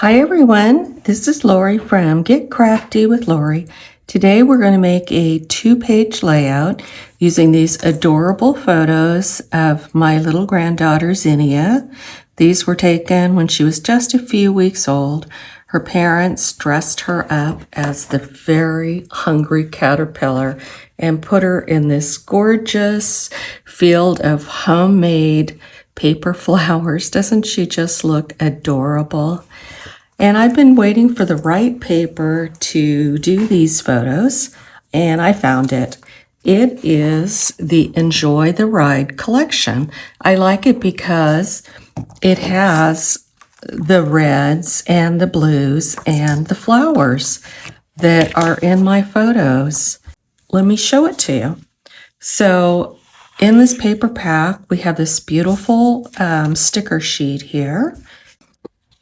Hi everyone, this is Lori from Get Crafty with Lori. Today we're going to make a 2-page layout using these adorable photos of my little granddaughter Zinnia. These were taken when she was just a few weeks old. Her parents dressed her up as the very hungry caterpillar and put her in this gorgeous field of homemade paper flowers. Doesn't she just look adorable? And I've been waiting for the right paper to do these photos, and I found it. It is the Enjoy the Ride collection. I like it because it has the reds and the blues and the flowers that are in my photos. Let me show it to you. So in this paper pack, we have this beautiful sticker sheet here.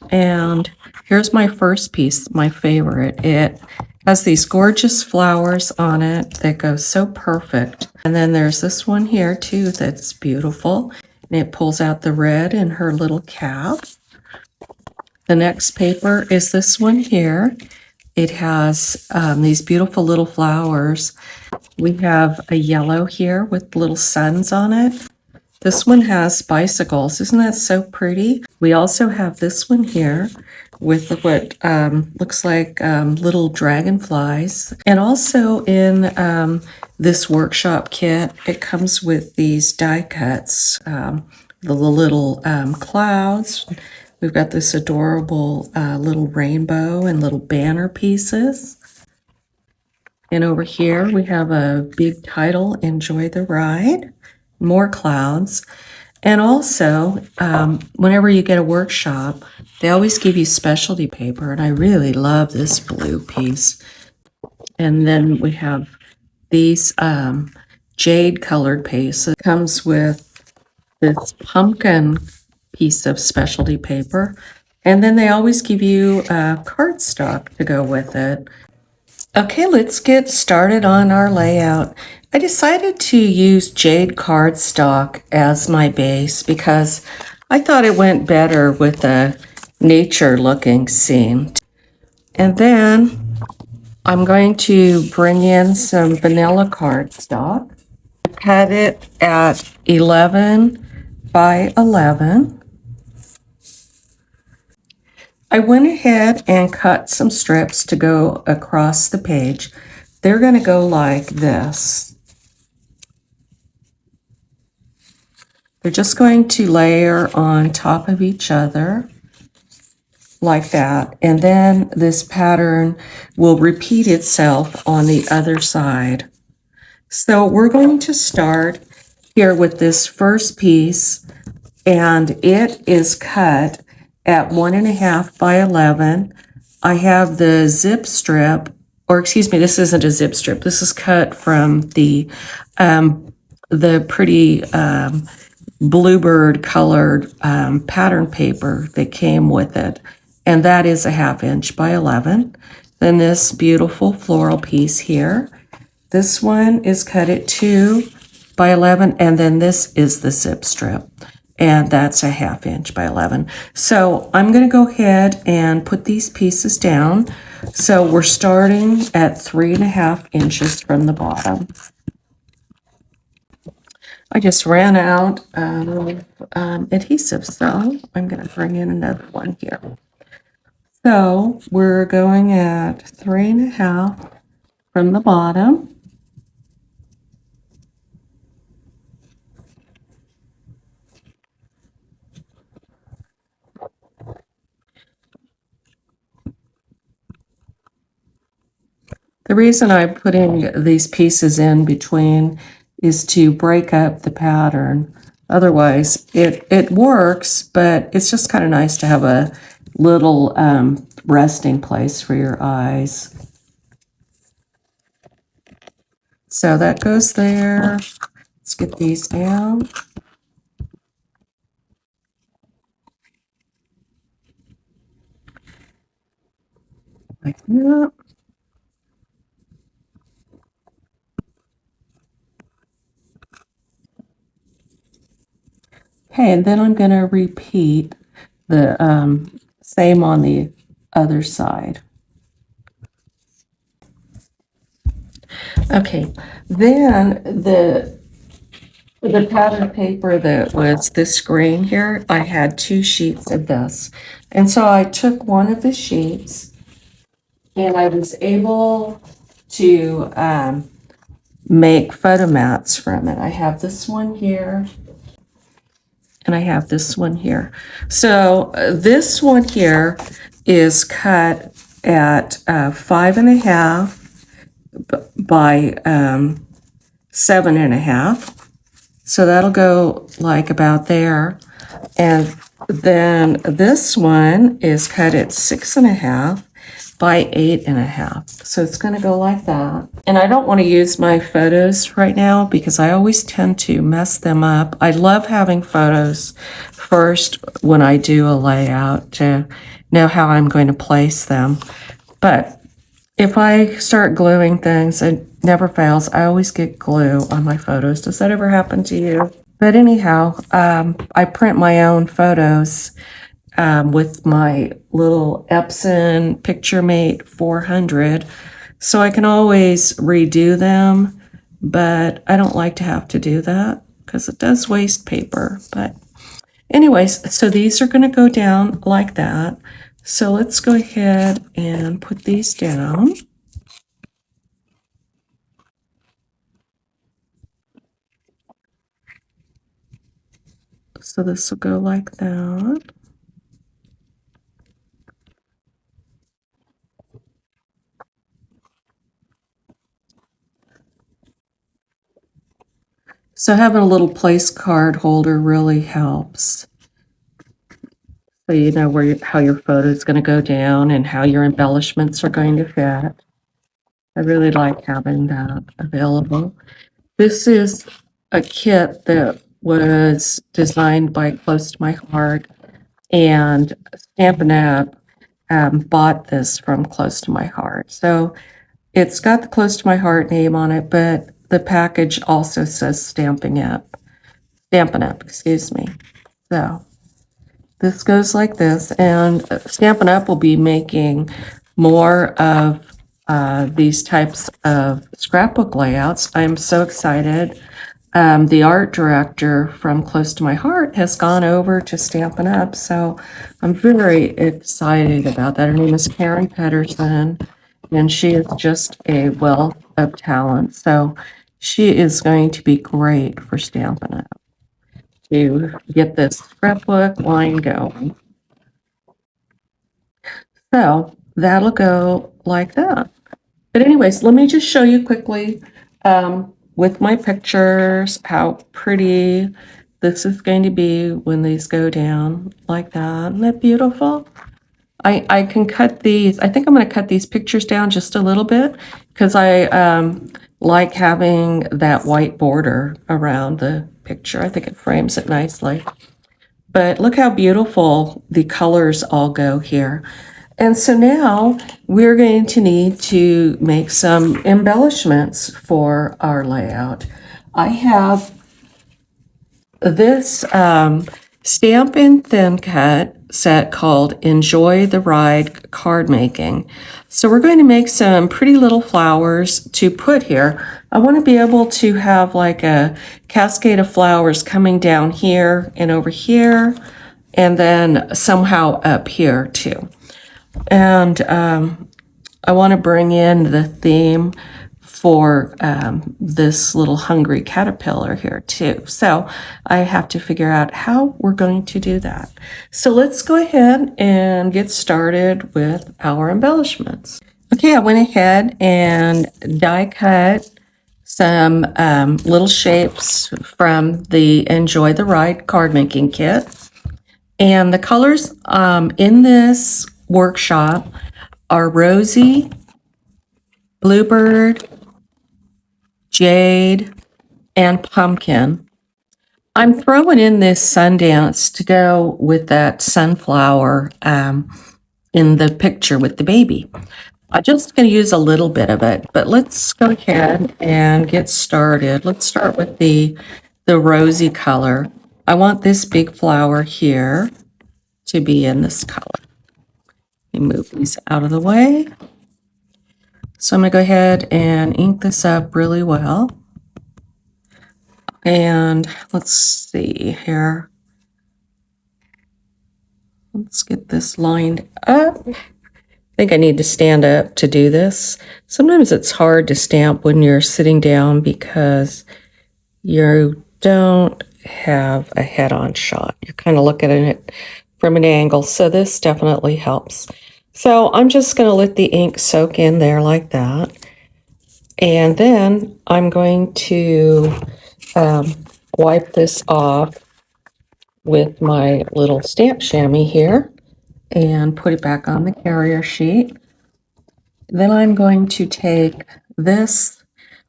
And here's my first piece, my favorite. It has these gorgeous flowers on it that go so perfect. And then there's this one here too that's beautiful. And it pulls out the red in her little cap. The next paper is this one here. It has these beautiful little flowers. We have a yellow here with little suns on it. This one has bicycles. Isn't that so pretty? We also have this one here with what looks like little dragonflies. And also in this workshop kit, it comes with these die cuts, the little clouds. We've got this adorable little rainbow and little banner pieces. And over here we have a big title, Enjoy the Ride. More clouds. And also, whenever you get a workshop, they always give you specialty paper, and I really love this blue piece. And then we have these jade colored pieces. It comes with this pumpkin piece of specialty paper, and then they always give you cardstock to go with it. Okay, let's get started on our layout. I decided to use jade cardstock as my base because I thought it went better with a nature looking scene. And then I'm going to bring in some vanilla cardstock. Cut it at 11 by 11. I went ahead and cut some strips to go across the page. They're going to go like this. They're just going to layer on top of each other like that. And then this pattern will repeat itself on the other side. So we're going to start here with this first piece, and it is cut at 1.5 by 11. I have the zip strip, or excuse me, this isn't a zip strip. This is cut from the pretty bluebird colored pattern paper that came with it. And that is a 1/2 inch by 11. Then this beautiful floral piece here. This one is cut at 2 by 11, and then this is the zip strip, and that's a 1/2 inch by 11. So I'm going to go ahead and put these pieces down. So we're starting at 3.5 inches from the bottom. I just ran out of adhesive, so I'm going to bring in another one here. So we're going at 3.5 from the bottom. The reason I'm putting these pieces in between is to break up the pattern. Otherwise, it works, but it's just kind of nice to have a little resting place for your eyes. So that goes there. Let's get these down. Like that. Okay, and then I'm going to repeat the same on the other side. Okay, then the pattern paper that was this green here, I had 2 sheets of this. And so I took one of the sheets and I was able to make photo mats from it. I have this one here and I have this one here. So this one here is cut at 5.5 by 7.5. So that'll go like about there. And then this one is cut at 6.5 by 8.5. So it's going to go like that. And I don't want to use my photos right now because I always tend to mess them up. I love having photos first when I do a layout to know how I'm going to place them. But if I start gluing things, it never fails. I always get glue on my photos. Does that ever happen to you? But anyhow, I print my own photos with my little Epson PictureMate 400. So I can always redo them, but I don't like to have to do that because it does waste paper. But anyways, so these are going to go down like that. So let's go ahead and put these down. So this will go like that. So having a little place card holder really helps. So you know how your photo is going to go down and how your embellishments are going to fit. I really like having that available. This is a kit that was designed by Close to My Heart, and Stampin' Up! Bought this from Close to My Heart. So it's got the Close to My Heart name on it, but the package also says Stampin' Up, excuse me. So this goes like this, and Stampin' Up! Will be making more of these types of scrapbook layouts. I'm so excited. The art director from Close to My Heart has gone over to Stampin' Up!, so I'm very excited about that. Her name is Karen Pedersen, and she is just a wealth of talent. So she is going to be great for Stampin' Up! To get this scrapbook line going. So that'll go like that. But anyways, let me just show you quickly with my pictures how pretty this is going to be when these go down like that. Isn't that beautiful? I can cut these. I think I'm going to cut these pictures down just a little bit because I like having that white border around the picture. I think it frames it nicely. But look how beautiful the colors all go here. And so now we're going to need to make some embellishments for our layout. I have this Stampin' Thin Cut set called Enjoy the Ride Card Making. So we're going to make some pretty little flowers to put here. I want to be able to have like a cascade of flowers coming down here and over here, and then somehow up here too. And I want to bring in the theme for this little hungry caterpillar here too. So I have to figure out how we're going to do that. So let's go ahead and get started with our embellishments. Okay, I went ahead and die cut some little shapes from the Enjoy the Ride card making kit. And the colors in this workshop are Rosy, Bluebird, Jade, and Pumpkin. I'm throwing in this Sundance to go with that sunflower in the picture with the baby. I'm just going to use a little bit of it, but let's go ahead and get started. Let's start with the rosy color. I want this big flower here to be in this color. Let me move these out of the way. So I'm going to go ahead and ink this up really well. And let's see here. Let's get this lined up. I think I need to stand up to do this. Sometimes it's hard to stamp when you're sitting down because you don't have a head-on shot. You're kind of looking at it from an angle, so this definitely helps. So I'm just going to let the ink soak in there like that. And then I'm going to wipe this off with my little stamp chamois here and put it back on the carrier sheet. Then I'm going to take this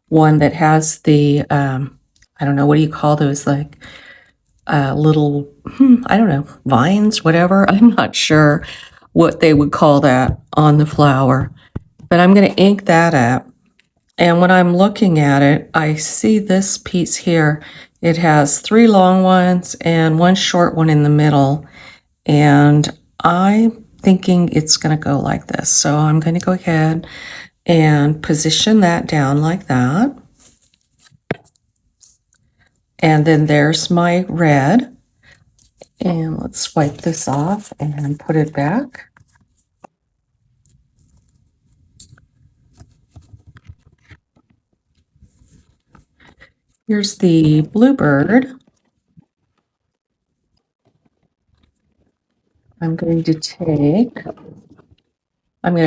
one that has the, I don't know, what do you call those, like little, I don't know, vines, whatever. I'm not sure what they would call that on the flower. But I'm going to ink that up. And when I'm looking at it, I see this piece here. It has 3 long ones and 1 short one in the middle. And I'm thinking it's going to go like this. So I'm going to go ahead and position that down like that. And then there's my red. And let's wipe this off and put it back. Here's the bluebird. I'm going to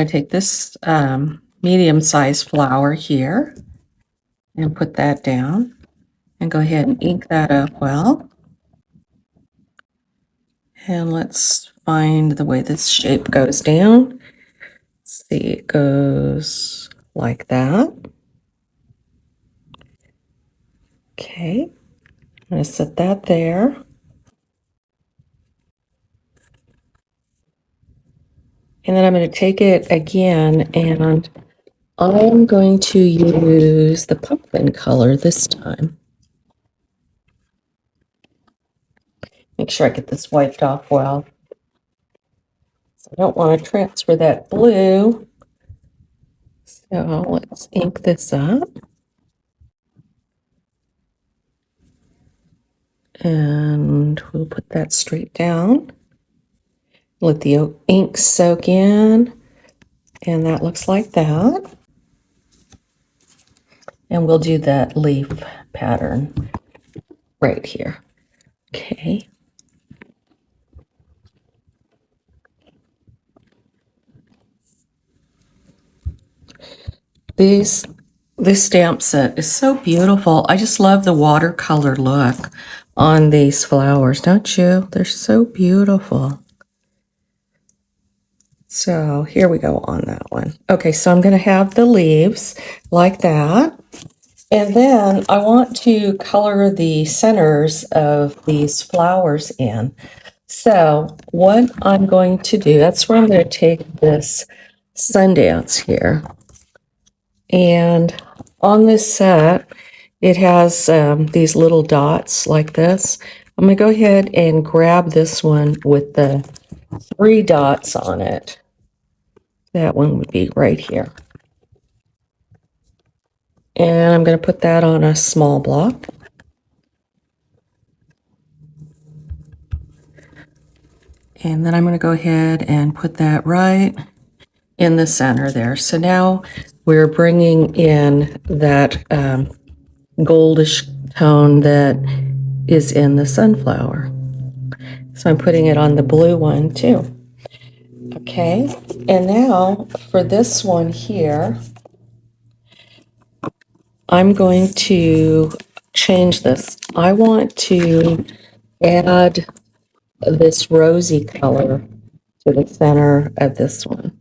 take this medium-sized flower here and put that down and go ahead and ink that up well. And let's find the way this shape goes down. Let's see, it goes like that. Okay, I'm going to set that there. And then I'm going to take it again and I'm going to use the pumpkin color this time. Make sure I get this wiped off well. So I don't want to transfer that blue. So let's ink this up. And we'll put that straight down. Let the ink soak in. And that looks like that. And we'll do that leaf pattern right here. Okay. This stamp set is so beautiful. I just love the watercolor look on these flowers, don't you? They're so beautiful. So here we go on that one. Okay, so I'm going to have the leaves like that. And then I want to color the centers of these flowers in. So what I'm going to do, that's where I'm going to take this Sundance here. And on this set, it has these little dots like this. I'm going to go ahead and grab this one with the 3 dots on it. That one would be right here. And I'm going to put that on a small block. And then I'm going to go ahead and put that right in the center there. So now we're bringing in that goldish tone that is in the sunflower. So I'm putting it on the blue one too. Okay, and now for this one here, I'm going to change this. I want to add this rosy color to the center of this one.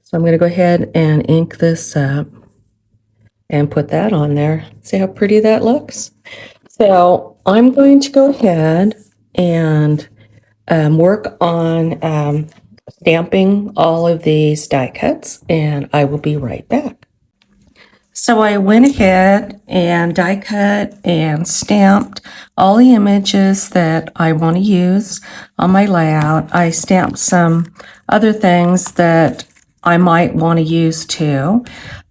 So I'm going to go ahead and ink this up and put that on there. See how pretty that looks? So I'm going to go ahead and work on stamping all of these die cuts, and I will be right back. So I went ahead and die cut and stamped all the images that I want to use on my layout. I stamped some other things that I might want to use too.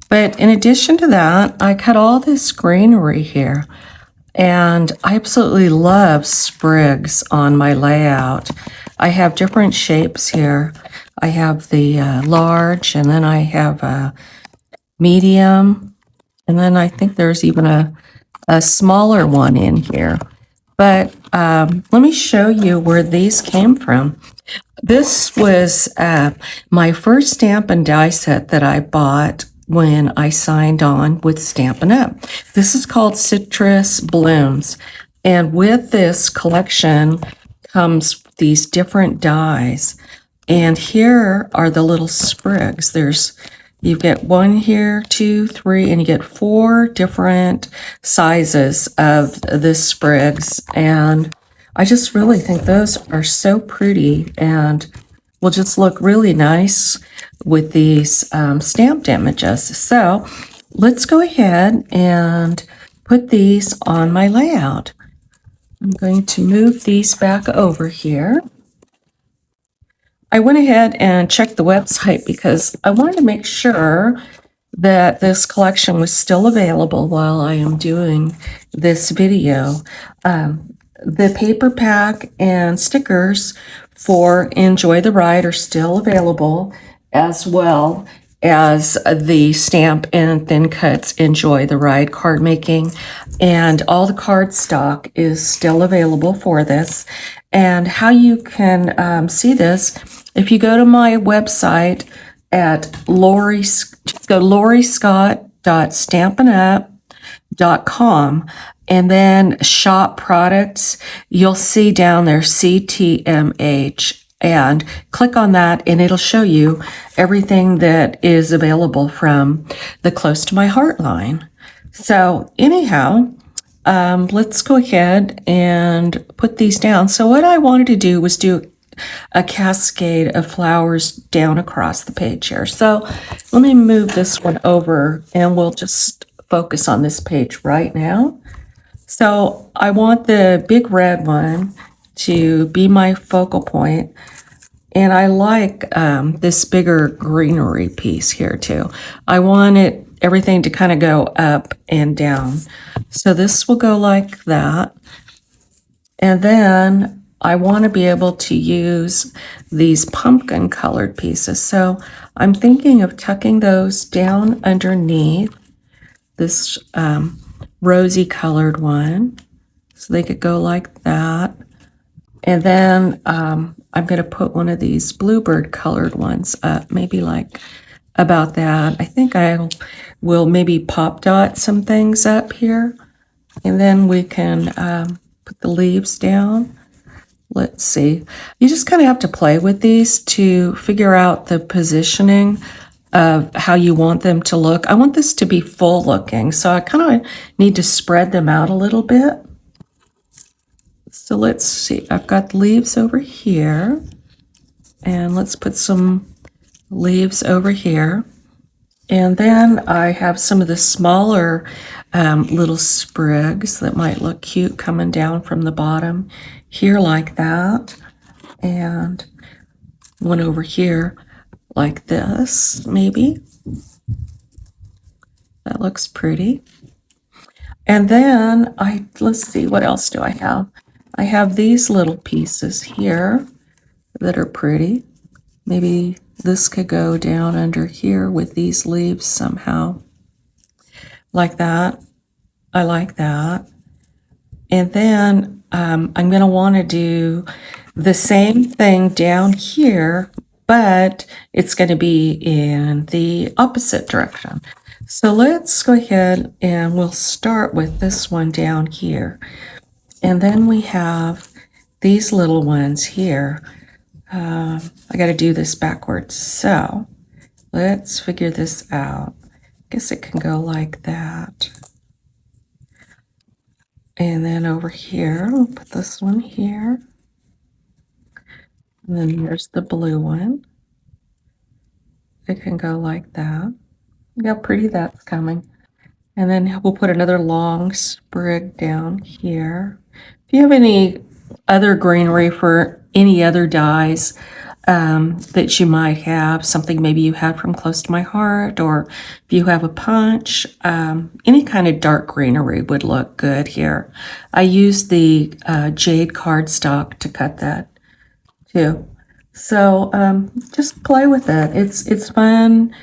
But in addition to that, I cut all this greenery here. And I absolutely love sprigs on my layout. I have different shapes here. I have the large, and then I have a medium, and then I think there's even a smaller one in here. But let me show you where these came from. This was my first stamp and die set that I bought when I signed on with Stampin' Up. This is called Citrus Blooms. And with this collection comes these different dies. And here are the little sprigs. You get one here, two, three, and you get four different sizes of the sprigs. And I just really think those are so pretty and will just look really nice with these stamped images. So let's go ahead and put these on my layout. I'm going to move these back over here. I went ahead and checked the website because I wanted to make sure that this collection was still available while I am doing this video. The paper pack and stickers for Enjoy the Ride are still available, as well as the stamp and thin cuts Enjoy the Ride card making. And all the card stock is still available for this. And how you can see this, if you go to my website at Lori, go loriscott.stampinup.com and then shop products, you'll see down there CTMH, and click on that and it'll show you everything that is available from the Close to My Heart line. So anyhow, let's go ahead and put these down. So what I wanted to do was do a cascade of flowers down across the page here. So let me move this one over and we'll just focus on this page right now. So I want the big red one to be my focal point. And I like this bigger greenery piece here too. I want everything to kind of go up and down. So this will go like that. And then I want to be able to use these pumpkin colored pieces. So I'm thinking of tucking those down underneath this rosy colored one. So they could go like that. And then I'm going to put one of these bluebird colored ones up, maybe like about that. I think I will maybe pop dot some things up here. And then we can put the leaves down. Let's see. You just kind of have to play with these to figure out the positioning of how you want them to look. I want this to be full looking, so I kind of need to spread them out a little bit. So let's see. I've got the leaves over here, and let's put some leaves over here. And then I have some of the smaller little sprigs that might look cute coming down from the bottom here like that. And one over here like this, maybe. That looks pretty. And then let's see, what else do I have? I have these little pieces here that are pretty. Maybe this could go down under here with these leaves somehow. Like that. I like that. And then I'm going to want to do the same thing down here, but it's going to be in the opposite direction. So let's go ahead and we'll start with this one down here. And then we have these little ones here. I got to do this backwards. So let's figure this out. I guess it can go like that. And then over here, we'll put this one here. And then here's the blue one. It can go like that. Look how pretty that's coming. And then we'll put another long sprig down here. If you have any other greenery for any other dies that you might have, something maybe you had from Close to My Heart, or if you have a punch, any kind of dark greenery would look good here. I use the jade cardstock to cut that too. So just play with it. It's fun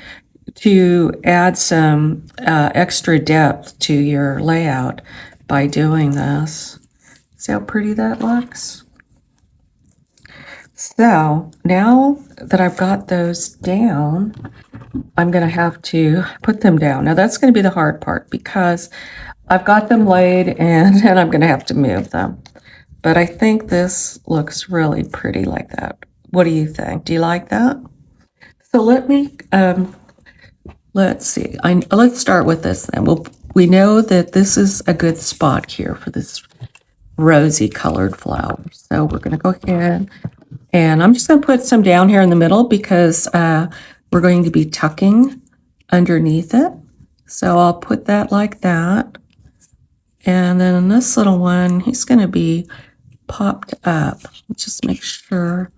to add some extra depth to your layout by doing this. See how pretty that looks? So now that I've got those down, I'm going to have to put them down. Now that's going to be the hard part because I've got them laid and then I'm going to have to move them. But I think this looks really pretty like that. What do you think? Do you like that? So let's see. Let's start with this then. We know that this is a good spot here for this rosy colored flower. So we're going to go ahead and I'm just going to put some down here in the middle because we're going to be tucking underneath it. So I'll put that like that. And then this little one, he's going to be popped up. Just make sure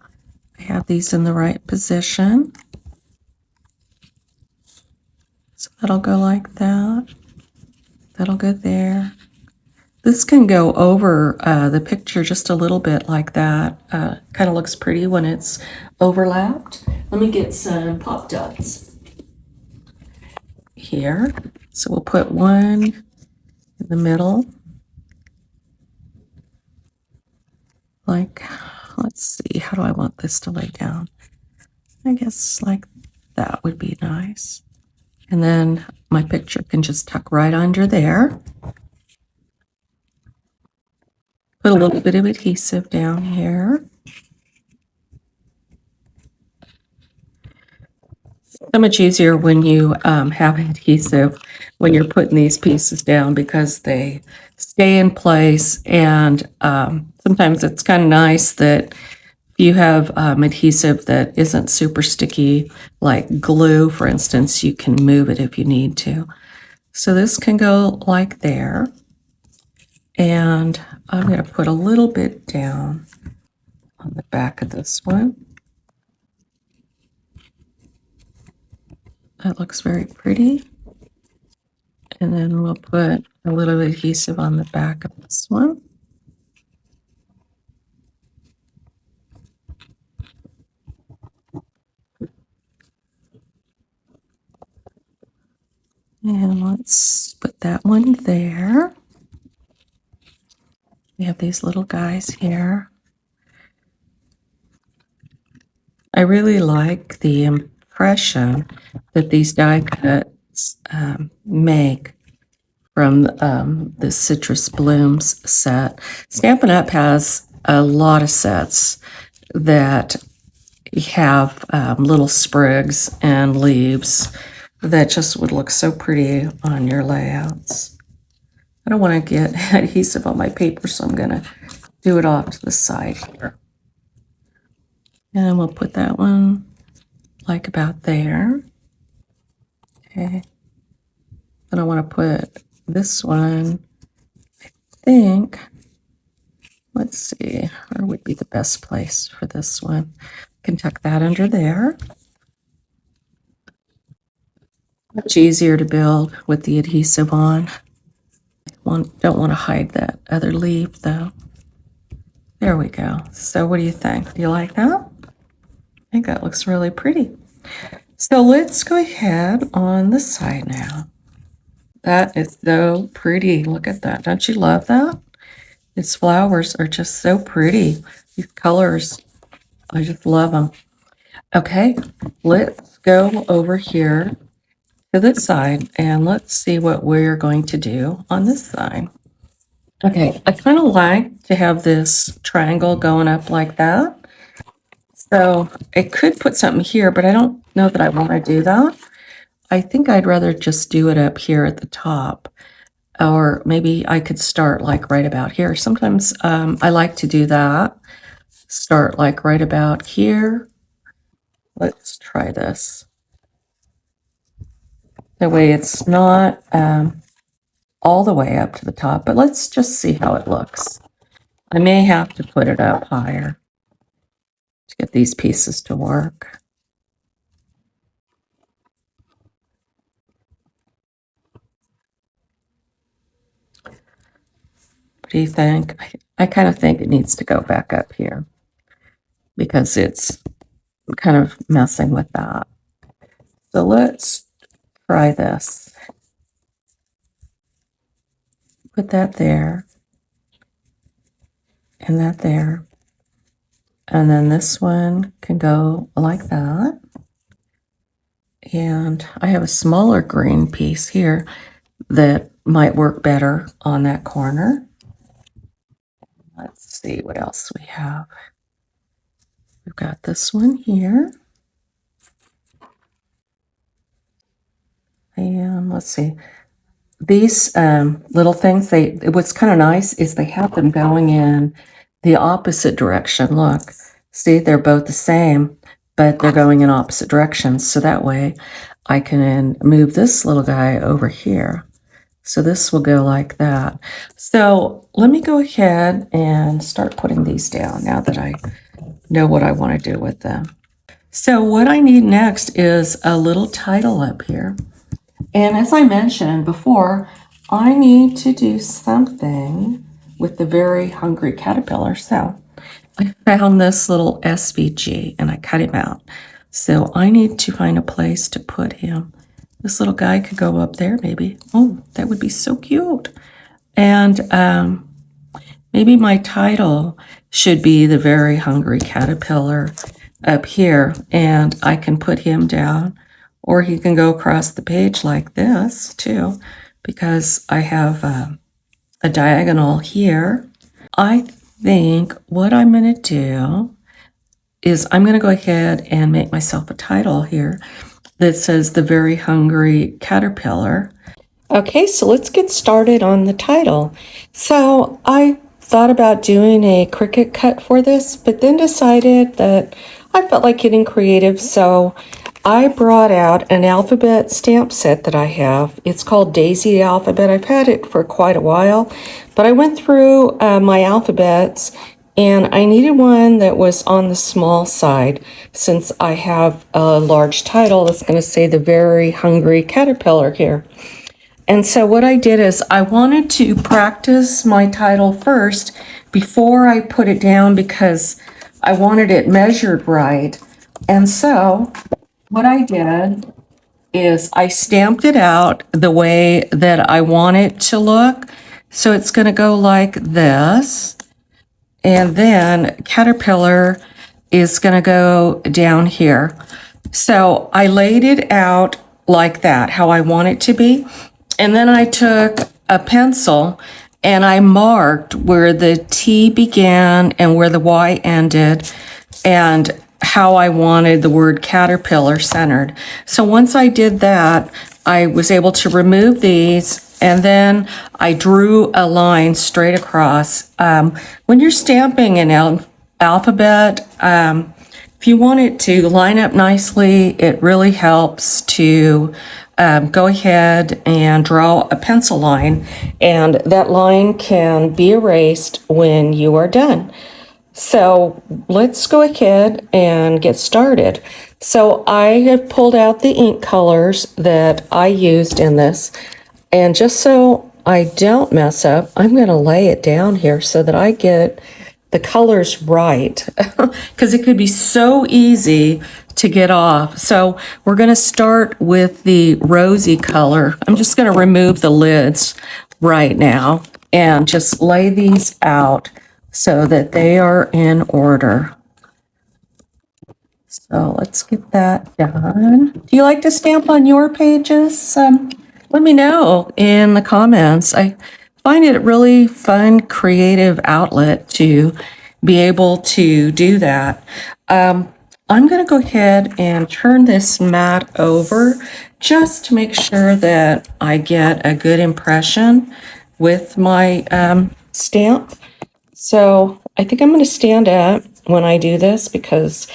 I have these in the right position. So that'll go like that. That'll go there. This can go over the picture just a little bit like that. Kind of looks pretty when it's overlapped. Let me get some pop dots here. So we'll put one in the middle. Like, let's see, how do I want this to lay down? I guess like that would be nice. And then my picture can just tuck right under there. Put a little bit of adhesive down here. So much easier when you have adhesive when you're putting these pieces down because they stay in place, and sometimes it's kind of nice that if you have adhesive that isn't super sticky, like glue, for instance, you can move it if you need to. So this can go like there, and I'm going to put a little bit down on the back of this one. That looks very pretty. And then we'll put a little adhesive on the back of this one. And let's put that one there. We have these little guys here. I really like the impression that these die cuts make from the Citrus Blooms set. Stampin' Up! Has a lot of sets that have little sprigs and leaves that just would look so pretty on your layouts. I don't want to get adhesive on my paper, so I'm going to do it off to the side here. And we'll put that one like about there. Okay. Then I want to put this one, I think, let's see, where would be the best place for this one? I can tuck that under there. Much easier to build with the adhesive on. Don't want to hide that other leaf though. There we go. So what do you think? Do you like that? I think that looks really pretty. So let's go ahead on the side now. That is so pretty. Look at that. Don't you love that? These flowers are just so pretty. These colors, I just love them. Okay, let's go over here to the side and let's see what we're going to do on this side. Okay, I kind of like to have this triangle going up like that. So I could put something here, but I don't know that I want to do that. I think I'd rather just do it up here at the top. Or maybe I could start like right about here. Sometimes I like to do that. Start like right about here. Let's try this. That way it's not all the way up to the top, but let's just see how it looks. I may have to put it up higher to get these pieces to work. What do you think? I kind of think it needs to go back up here because it's kind of messing with that. So let's try this. Put that there and that there. And then this one can go like that. And I have a smaller green piece here that might work better on that corner. Let's see what else we have. We've got this one here. And let's see. These little things, what's kind of nice is they have them going in the opposite direction. Look, see, they're both the same, but they're going in opposite directions. So that way I can move this little guy over here. So this will go like that. So let me go ahead and start putting these down now that I know what I want to do with them. So what I need next is a little title up here. And as I mentioned before, I need to do something with the Very Hungry Caterpillar. So I found this little SVG and I cut him out. So I need to find a place to put him. This little guy could go up there maybe. Oh, that would be so cute. And maybe my title should be The Very Hungry Caterpillar up here. And I can put him down. Or he can go across the page like this too, because I have a diagonal here. I think what I'm going to do is I'm going to go ahead and make myself a title here that says The Very Hungry Caterpillar. Okay, so let's get started on the title. So I thought about doing a Cricut cut for this, but then decided that I felt like getting creative, so I brought out an alphabet stamp set that I have. It's called Daisy Alphabet. I've had it for quite a while, but I went through my alphabets and I needed one that was on the small side since I have a large title that's going to say The Very Hungry Caterpillar here. And so what I did is I wanted to practice my title first before I put it down because I wanted it measured right. And so what I did is I stamped it out the way that I want it to look. So it's going to go like this. And then Caterpillar is going to go down here. So I laid it out like that, how I want it to be. And then I took a pencil and I marked where the T began and where the Y ended and how I wanted the word caterpillar centered. So once I did that, I was able to remove these and then I drew a line straight across. When you're stamping an alphabet, if you want it to line up nicely, it really helps to go ahead and draw a pencil line, and that line can be erased when you are done. So let's go ahead and get started. So I have pulled out the ink colors that I used in this, and just so I don't mess up, I'm going to lay it down here so that I get the colors right, because it could be so easy to get off. So we're going to start with the rosy color. I'm just going to remove the lids right now and just lay these out so that they are in order. So let's get that done. Do you like to stamp on your pages? Let me know in the comments. I find it a really fun, creative outlet to be able to do that. I'm going to go ahead and turn this mat over just to make sure that I get a good impression with my stamp. So I think I'm going to stand up when I do this because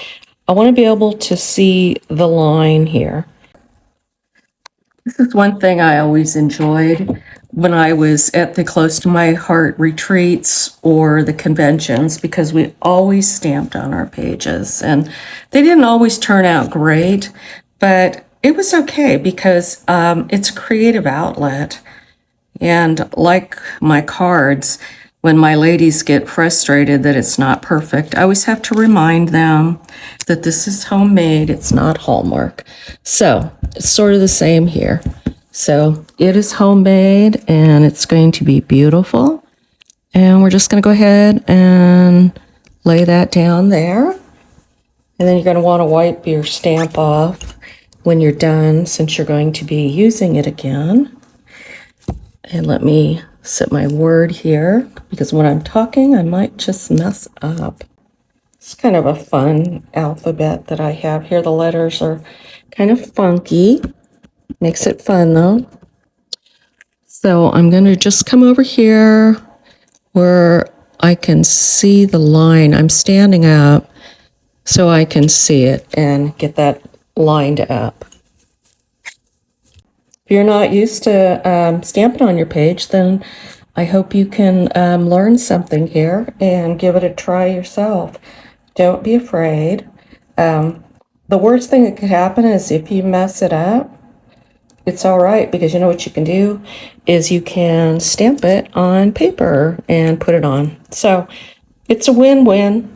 I want to be able to see the line here. This is one thing I always enjoyed when I was at the Close to My Heart retreats or the conventions, because we always stamped on our pages, and they didn't always turn out great, but it was okay because it's a creative outlet. And like my cards, when my ladies get frustrated that it's not perfect, I always have to remind them that this is homemade, it's not Hallmark. So it's sort of the same here. So it is homemade and it's going to be beautiful. And we're just going to go ahead and lay that down there. And then you're going to want to wipe your stamp off when you're done, since you're going to be using it again. And let me set my word here, because when I'm talking, I might just mess up. It's kind of a fun alphabet that I have here. The letters are kind of funky. Makes it fun though. So I'm going to just come over here where I can see the line. I'm standing up so I can see it and get that lined up. If you're not used to stamping on your page, then I hope you can learn something here and give it a try yourself. Don't be afraid. The worst thing that could happen is if you mess it up, it's all right, because you know what you can do is you can stamp it on paper and put it on. So it's a win-win.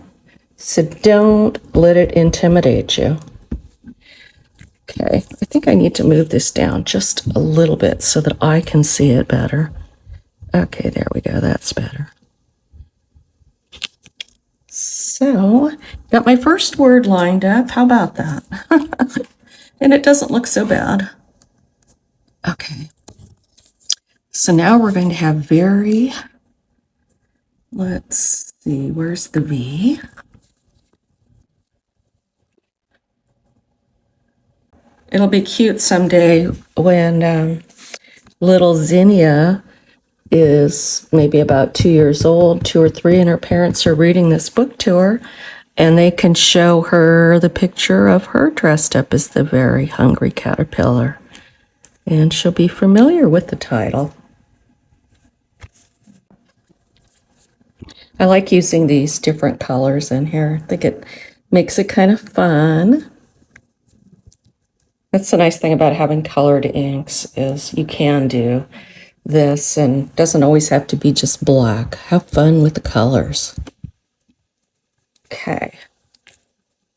So don't let it intimidate you. Okay, I think I need to move this down just a little bit so that I can see it better. Okay, there we go. That's better. So, got my first word lined up. How about that? And it doesn't look so bad. Okay. So now we're going to have very, let's see, where's the V? It'll be cute someday when little Zinnia is maybe about 2 years old, 2 or 3, and her parents are reading this book to her, and they can show her the picture of her dressed up as the very hungry caterpillar, and she'll be familiar with the title. I like using these different colors in here. I think it makes it kind of fun. That's the nice thing about having colored inks, is you can do this and doesn't always have to be just black. Have fun with the colors. Okay,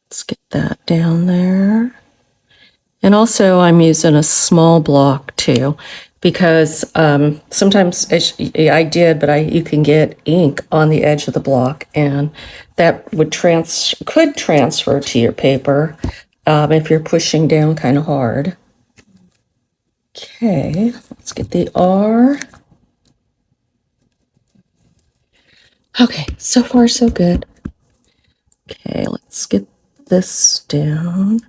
let's get that down there. And also I'm using a small block too, because sometimes I did, but you can get ink on the edge of the block, and that could transfer to your paper if you're pushing down kind of hard. Okay, let's get the R. Okay, so far so good. Okay, let's get this down.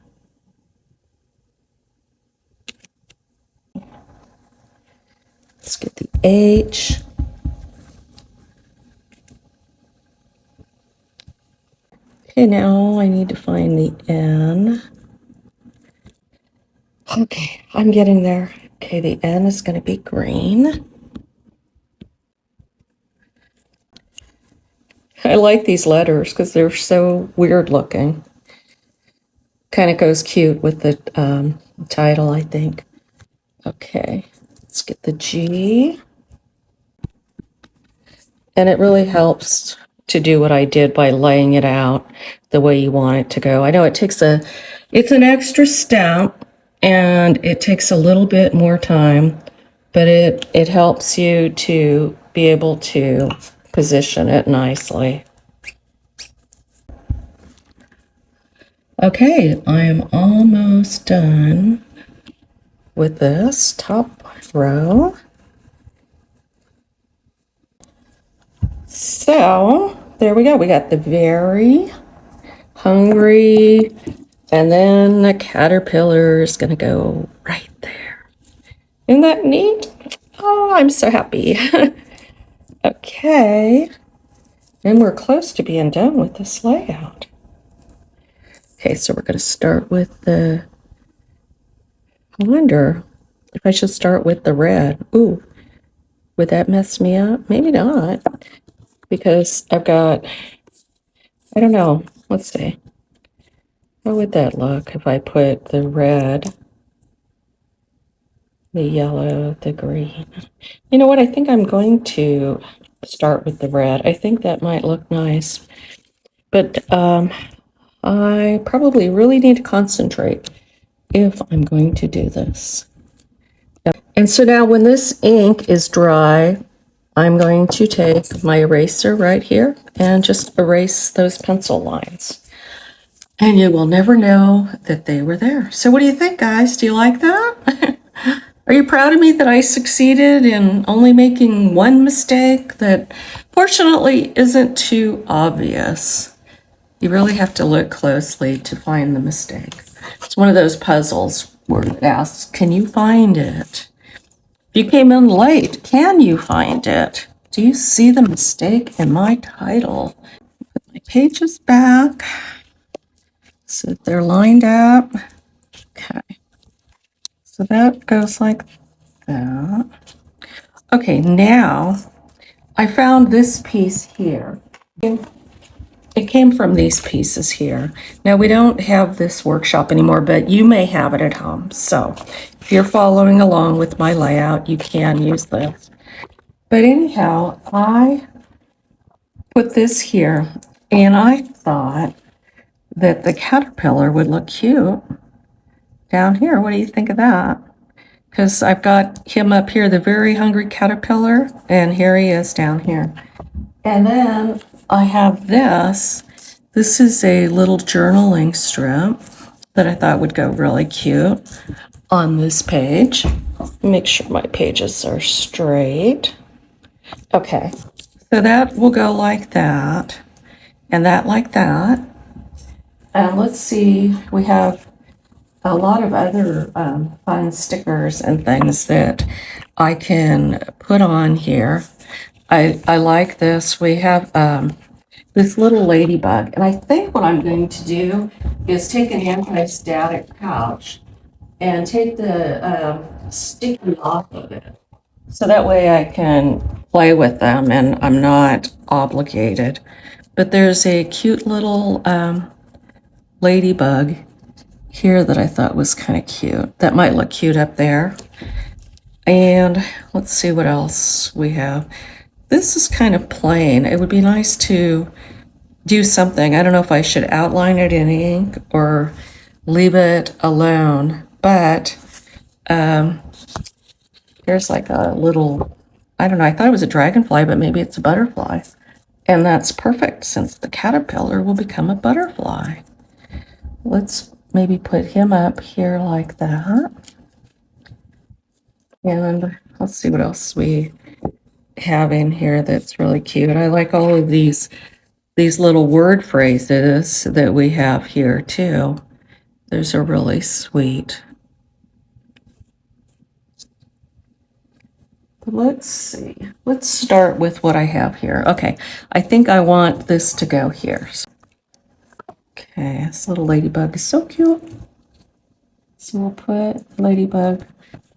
Let's get the H. Okay, now I need to find the N. Okay, I'm getting there. Okay, the N is going to be green. I like these letters because they're so weird looking. Kind of goes cute with the title, I think. Okay, let's get the G. And it really helps to do what I did by laying it out the way you want it to go. I know it's an extra step and it takes a little bit more time, but it helps you to be able to position it nicely. Okay, I am almost done with this top row. So there we go. We got the very hungry, and then the caterpillar is going to go right there. Isn't that neat? Oh, I'm so happy. Okay, and we're close to being done with this layout. Okay, so we're going to start with the, I wonder if I should start with the red. Ooh, Would that mess me up? Maybe not, because I've got, I don't know, let's see. How would that look if I put the red, the yellow, the green? You know what? I think I'm going to start with the red. I think that might look nice. But I probably really need to concentrate if I'm going to do this. And so now when this ink is dry, I'm going to take my eraser right here and just erase those pencil lines. And you will never know that they were there. So what do you think, guys? Do you like that? Are you proud of me that I succeeded in only making one mistake that fortunately isn't too obvious? You really have to look closely to find the mistake. It's one of those puzzles where it asks, can you find it? If you came in late, can you find it? Do you see the mistake in my title? Put my pages back so that they're lined up. Okay. So that goes like that. Okay, now I found this piece here. It came from these pieces here. Now we don't have this workshop anymore, but you may have it at home. So if you're following along with my layout, you can use this. But anyhow, I put this here and I thought that the caterpillar would look cute down here. What do you think of that? Because I've got him up here, the very hungry caterpillar, and here he is down here. And then I have this. This is a little journaling strip that I thought would go really cute on this page. Make sure my pages are straight. Okay, so that will go like that, and that like that. And let's see, we have a lot of other fun stickers and things that I can put on here. I like this. We have this little ladybug, and I think what I'm going to do is take an anti-static pouch and take the sticky off of it. So that way I can play with them and I'm not obligated. But there's a cute little ladybug here that I thought was kind of cute. That might look cute up there. And let's see what else we have. This is kind of plain. It would be nice to do something. I don't know if I should outline it in ink or leave it alone, but there's like a little, I don't know, I thought it was a dragonfly, but maybe it's a butterfly. And that's perfect since the caterpillar will become a butterfly. Let's maybe put him up here like that. And let's see what else we have in here that's really cute. I like all of these little word phrases that we have here too. Those are really sweet. But let's see. Let's start with what I have here. Okay, I think I want this to go here. Okay, this little ladybug is so cute. So we'll put ladybug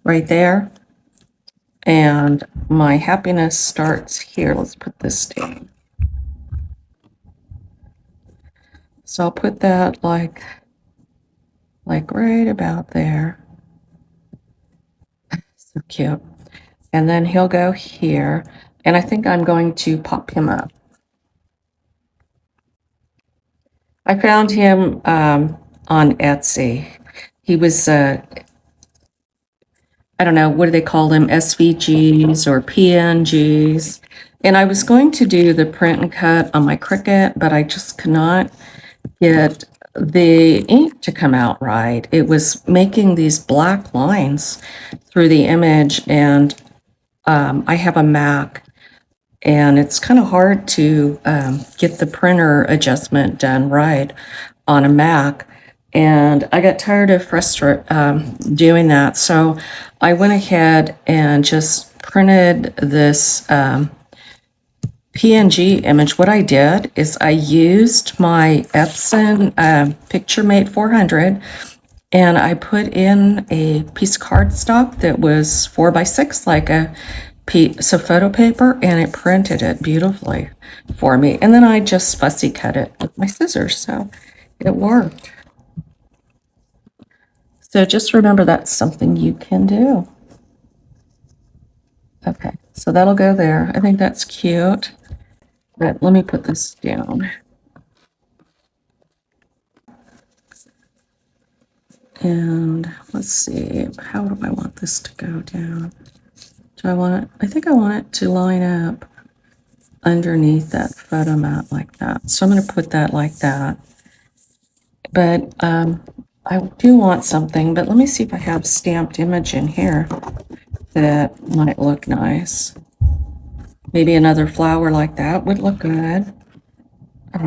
right there. And my happiness starts here. Let's put this down. So I'll put that like right about there. So cute. And then he'll go here. And I think I'm going to pop him up. I found him on Etsy. He was, I don't know, what do they call them? SVGs or PNGs. And I was going to do the print and cut on my Cricut, but I just could not get the ink to come out right. It was making these black lines through the image, and I have a Mac, and it's kind of hard to get the printer adjustment done right on a Mac. And I got tired of doing that. So I went ahead and just printed this PNG image. What I did is I used my Epson PictureMate 400, and I put in a piece of cardstock that was 4x6, like a piece of photo paper, and it printed it beautifully for me. And then I just fussy cut it with my scissors, so it worked. So just remember that's something you can do. Okay, so that'll go there. I think that's cute. But let me put this down. And let's see, how do I want this to go down? Do I want it? I think I want it to line up underneath that photo mat like that. So I'm going to put that like that. But I do want something, but let me see if I have stamped image in here that might look nice. Maybe another flower like that would look good. I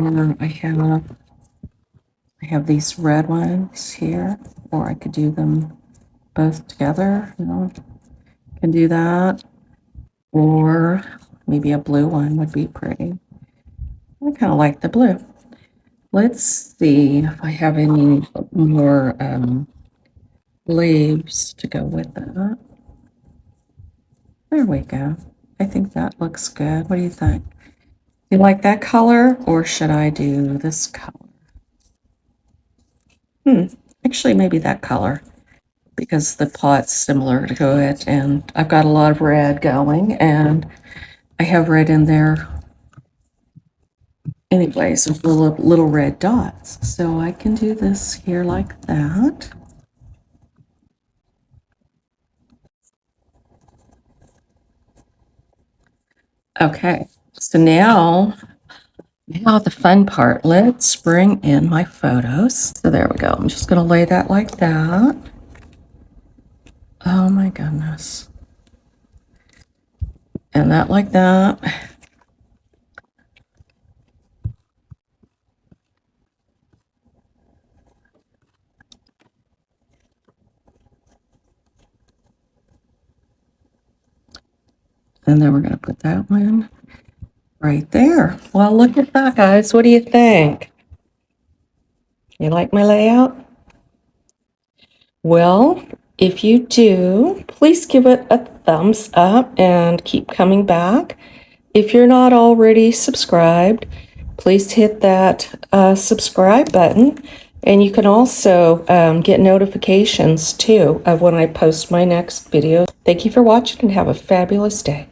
have these red ones here, or I could do them both together. You know, can do that. Or maybe a blue one would be pretty. I kind of like the blue. Let's see if I have any more leaves to go with that. There we go. I think that looks good. What do you think? You like that color, or should I do this color? Actually, maybe that color, because the pot's similar to it, and I've got a lot of red going, and I have red in there anyways, with little red dots. So I can do this here like that. Okay, so now the fun part. Let's bring in my photos. So there we go. I'm just going to lay that like that. Oh my goodness. And that like that. And then we're going to put that one right there. Well, look at that, guys. What do you think? You like my layout? Well, if you do, please give it a thumbs up and keep coming back. If you're not already subscribed, please hit that subscribe button. And you can also get notifications too of when I post my next video. Thank you for watching and have a fabulous day.